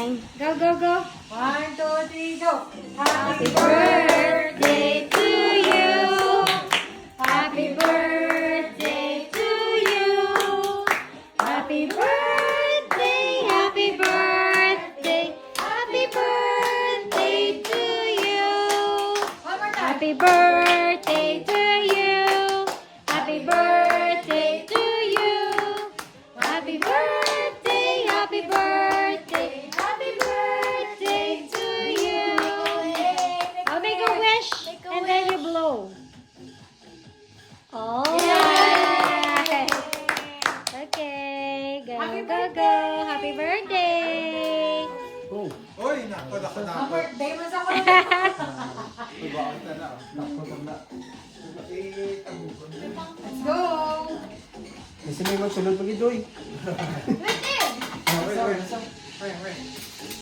time. Go, go, go. 1, 2, 3, go. Happy birthday to you. Happy birthday to you. Happy birthday, happy birthday. Happy birthday to you. One more time. Happy birthday to you. Happy birthday to you. Happy birthday, happy birthday. Happy birthday to you. I'll make a wish and then you blow. Oh. Yeah. Okay. Go, Happy go, go. Happy birthday. Oh, Oy, nako. Ang birthday mo sa ko. Bakit na lang? Let's go. kasi may magsulod pag idoy. Let's Wait, wait.